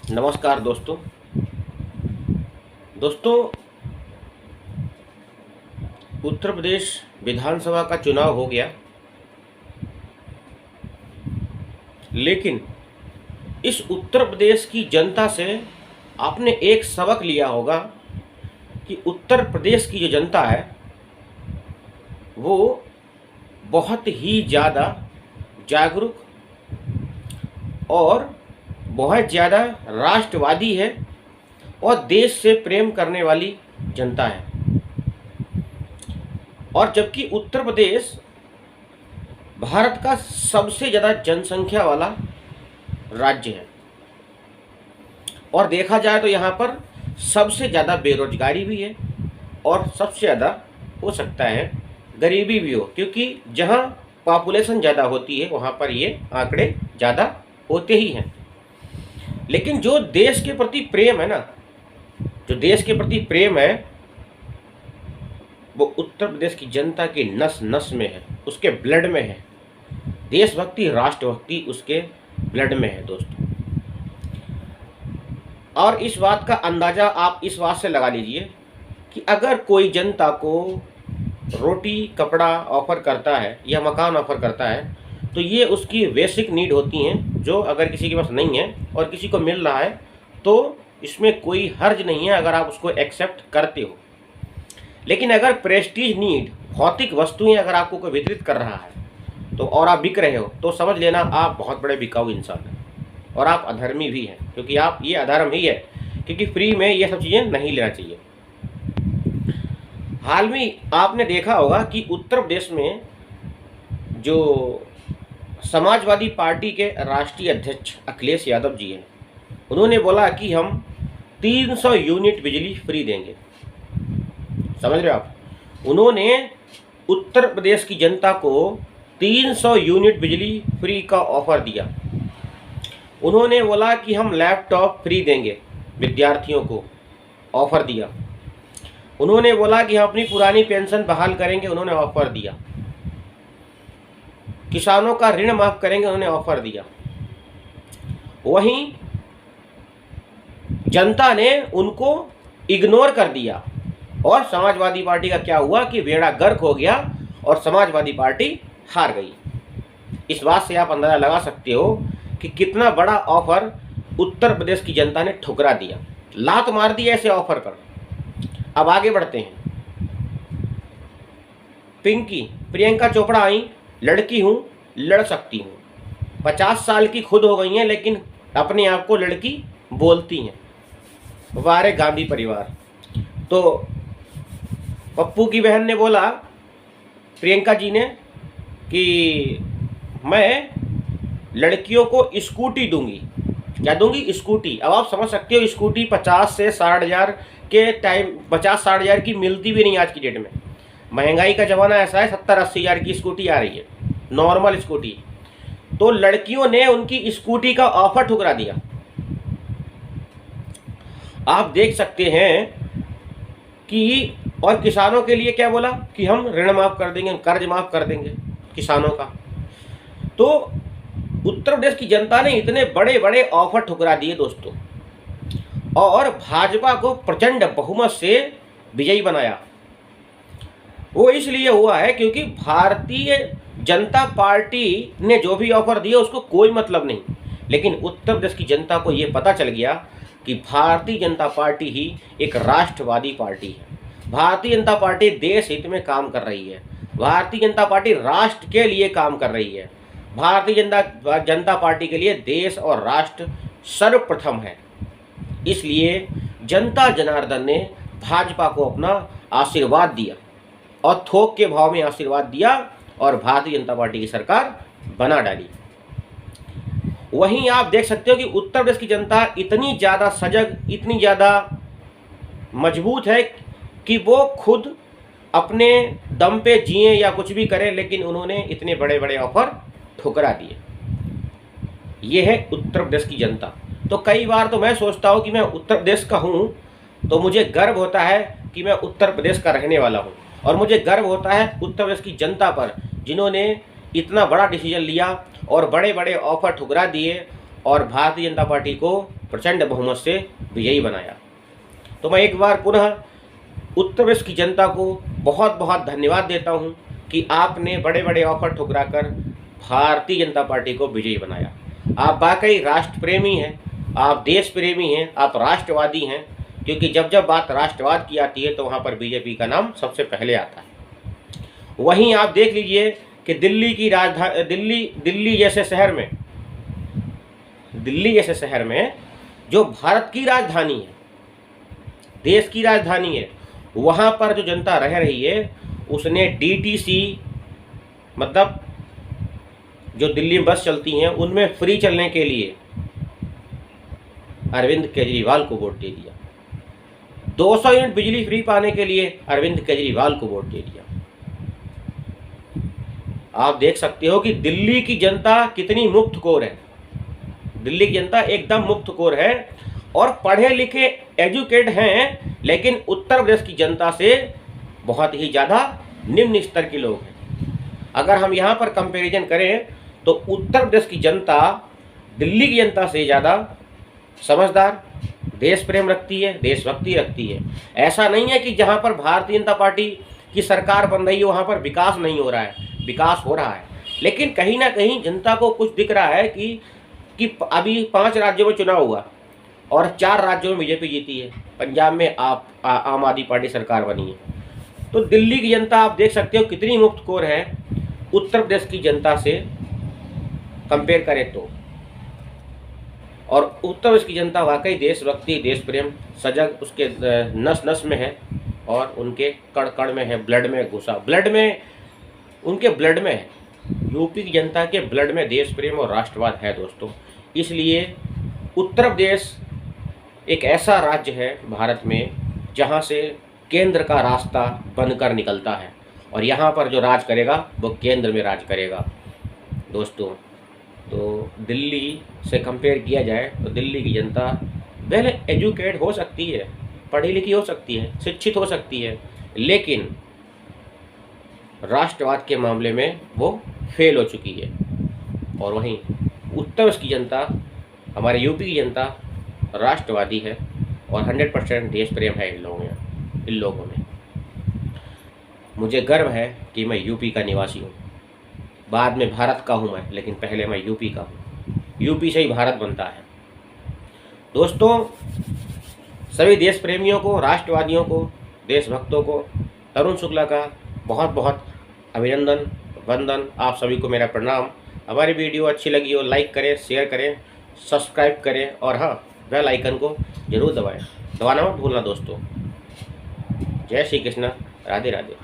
नमस्कार दोस्तों। उत्तर प्रदेश विधानसभा का चुनाव हो गया, लेकिन इस उत्तर प्रदेश की जनता से आपने एक सबक लिया होगा कि उत्तर प्रदेश की जो जनता है वो बहुत ही ज़्यादा जागरूक और बहुत ज़्यादा राष्ट्रवादी है और देश से प्रेम करने वाली जनता है। और जबकि उत्तर प्रदेश भारत का सबसे ज़्यादा जनसंख्या वाला राज्य है और देखा जाए तो यहाँ पर सबसे ज़्यादा बेरोजगारी भी है और सबसे ज़्यादा हो सकता है गरीबी भी हो, क्योंकि जहाँ पॉपुलेशन ज़्यादा होती है वहाँ पर ये आंकड़े ज़्यादा होते ही हैं। लेकिन जो देश के प्रति प्रेम है ना, जो देश के प्रति प्रेम है वो उत्तर प्रदेश की जनता की नस नस में है, उसके ब्लड में है। देशभक्ति, राष्ट्रभक्ति उसके ब्लड में है दोस्तों। और इस बात का अंदाज़ा आप इस बात से लगा लीजिए कि अगर कोई जनता को रोटी कपड़ा ऑफर करता है या मकान ऑफर करता है तो ये उसकी बेसिक नीड होती हैं, जो अगर किसी के पास नहीं है और किसी को मिल रहा है तो इसमें कोई हर्ज नहीं है अगर आप उसको एक्सेप्ट करते हो। लेकिन अगर प्रेस्टीज नीड, भौतिक वस्तुएं अगर आपको कोई वितरित कर रहा है तो और आप बिक रहे हो तो समझ लेना आप बहुत बड़े बिकाऊ इंसान हैं और आप अधर्मी भी हैं, क्योंकि आप ये अधर्म ही है, क्योंकि फ्री में ये सब चीज़ें नहीं लेना चाहिए। हाल में आपने देखा होगा कि उत्तर प्रदेश में जो समाजवादी पार्टी के राष्ट्रीय अध्यक्ष अखिलेश यादव जी हैं, उन्होंने बोला कि हम 300 यूनिट बिजली फ्री देंगे। समझ रहे हो आप? उन्होंने उत्तर प्रदेश की जनता को 300 यूनिट बिजली फ्री का ऑफर दिया। उन्होंने बोला कि हम लैपटॉप फ्री देंगे, विद्यार्थियों को ऑफर दिया। उन्होंने बोला कि हम अपनी पुरानी पेंशन बहाल करेंगे, उन्होंने ऑफर दिया। किसानों का ऋण माफ करेंगे, उन्होंने ऑफर दिया। वहीं जनता ने उनको इग्नोर कर दिया और समाजवादी पार्टी का क्या हुआ कि बेड़ा गर्क हो गया और समाजवादी पार्टी हार गई। इस बात से आप अंदाजा लगा सकते हो कि कितना बड़ा ऑफर उत्तर प्रदेश की जनता ने ठुकरा दिया, लात मार दी ऐसे ऑफर पर। अब आगे बढ़ते हैं। प्रियंका चोपड़ा आई, लड़की हूँ, लड़ सकती हूँ। 50 साल की खुद हो गई हैं लेकिन अपने आप को लड़की बोलती हैं। वारे गांधी परिवार। तो पप्पू की बहन ने बोला प्रियंका जी ने कि मैं लड़कियों को स्कूटी दूंगी। क्या दूंगी? स्कूटी। अब आप समझ सकते हो स्कूटी 50 से 60 हज़ार के टाइम, 50-60 हज़ार की मिलती भी नहीं आज की डेट में। महंगाई का ज़माना ऐसा है, 70-80 हज़ार की स्कूटी आ रही है, नॉर्मल स्कूटी। तो लड़कियों ने उनकी स्कूटी का ऑफर ठुकरा दिया। आप देख सकते हैं कि और किसानों के लिए क्या बोला कि हम ऋण माफ कर देंगे, कर्ज माफ कर देंगे किसानों का। तो उत्तर प्रदेश की जनता ने इतने बड़े बड़े ऑफर ठुकरा दिए दोस्तों और भाजपा को प्रचंड बहुमत से विजयी बनाया। वो इसलिए हुआ है क्योंकि भारतीय जनता पार्टी ने जो भी ऑफर दिया उसको कोई मतलब नहीं, लेकिन उत्तर प्रदेश की जनता को ये पता चल गया कि भारतीय जनता पार्टी ही एक राष्ट्रवादी पार्टी है। भारतीय जनता पार्टी देश हित में काम कर रही है। भारतीय जनता पार्टी राष्ट्र के लिए काम कर रही है। भारतीय जनता पार्टी के लिए देश और राष्ट्र सर्वप्रथम है। इसलिए जनता जनार्दन ने भाजपा को अपना आशीर्वाद दिया और थोक के भाव में आशीर्वाद दिया और भारतीय जनता पार्टी की सरकार बना डाली। वहीं आप देख सकते हो कि उत्तर प्रदेश की जनता इतनी ज़्यादा सजग, इतनी ज़्यादा मजबूत है कि वो खुद अपने दम पे जिए या कुछ भी करें, लेकिन उन्होंने इतने बड़े बड़े ऑफर ठुकरा दिए। ये है उत्तर प्रदेश की जनता। तो कई बार तो मैं सोचता हूँ कि मैं उत्तर प्रदेश का हूँ तो मुझे गर्व होता है कि मैं उत्तर प्रदेश का रहने वाला हूँ, और मुझे गर्व होता है उत्तर प्रदेश की जनता पर जिन्होंने इतना बड़ा डिसीजन लिया और बड़े बड़े ऑफर ठुकरा दिए और भारतीय जनता पार्टी को प्रचंड बहुमत से विजयी बनाया। तो मैं एक बार पुनः उत्तर प्रदेश की जनता को बहुत बहुत धन्यवाद देता हूं कि आपने बड़े बड़े ऑफर ठुकराकर भारतीय जनता पार्टी को विजयी बनाया। आप वाकई राष्ट्र प्रेमी हैं, आप देश प्रेमी हैं, आप राष्ट्रवादी हैं, क्योंकि जब जब बात राष्ट्रवाद की आती है तो वहाँ पर बीजेपी का नाम सबसे पहले आता है। वहीं आप देख लीजिए कि दिल्ली की राजधानी दिल्ली जैसे शहर में जो भारत की राजधानी है, देश की राजधानी है, वहाँ पर जो जनता रह रही है उसने डीटीसी मतलब जो दिल्ली में बस चलती हैं उनमें फ्री चलने के लिए अरविंद केजरीवाल को वोट दे दिया। 200 यूनिट बिजली फ्री पाने के लिए अरविंद केजरीवाल को वोट दे दिया। आप देख सकते हो कि दिल्ली की जनता कितनी मुफ्तखोर है। दिल्ली की जनता एकदम मुफ्तखोर है और पढ़े लिखे एजुकेट हैं, लेकिन उत्तर प्रदेश की जनता से बहुत ही ज़्यादा निम्न स्तर के लोग हैं। अगर हम यहाँ पर कंपैरिजन करें तो उत्तर प्रदेश की जनता दिल्ली की जनता से ज़्यादा समझदार, देश प्रेम रखती है, देशभक्ति रखती है। ऐसा नहीं है कि जहाँ पर भारतीय जनता पार्टी की सरकार बन रही है वहाँ पर विकास नहीं हो रहा है, विकास हो रहा है। लेकिन कहीं ना कहीं जनता को कुछ दिख रहा है कि अभी 5 राज्यों में चुनाव हुआ और 4 राज्यों में बीजेपी जीती है, पंजाब में आम आदमी पार्टी सरकार बनी है। तो दिल्ली की जनता आप देख सकते हो कितनी मुफ्तखोर है उत्तर प्रदेश की जनता से कंपेयर करें तो। और उत्तर प्रदेश की जनता वाकई देशभक्ति, देश प्रेम सजग उसके नस नस में है और उनके कण कण में है, ब्लड में घुसा, ब्लड में, उनके ब्लड में है। यूपी की जनता के ब्लड में देश प्रेम और राष्ट्रवाद है दोस्तों। इसलिए उत्तर प्रदेश एक ऐसा राज्य है भारत में जहाँ से केंद्र का रास्ता बनकर निकलता है और यहाँ पर जो राज करेगा वो केंद्र में राज करेगा दोस्तों। तो दिल्ली से कंपेयर किया जाए तो दिल्ली की जनता वेल एजुकेट हो सकती है, पढ़ी लिखी हो सकती है, शिक्षित हो सकती है, लेकिन राष्ट्रवाद के मामले में वो फेल हो चुकी है। और वहीं उत्तर प्रदेश की जनता, हमारे यूपी की जनता राष्ट्रवादी है और 100% देश प्रेम है इन लोगों में। मुझे गर्व है कि मैं यूपी का निवासी हूँ, बाद में भारत का हूँ मैं, लेकिन पहले मैं यूपी का हूँ। यूपी से ही भारत बनता है दोस्तों। सभी देश प्रेमियों को, राष्ट्रवादियों को, देशभक्तों को तरुण शुक्ला का बहुत बहुत अभिनंदन, वंदन। आप सभी को मेरा प्रणाम। हमारी वीडियो अच्छी लगी हो लाइक करें, शेयर करें, सब्सक्राइब करें और हाँ, बेल आइकन को जरूर दबाएं, दबाना मत भूलना दोस्तों। जय श्री कृष्ण, राधे राधे।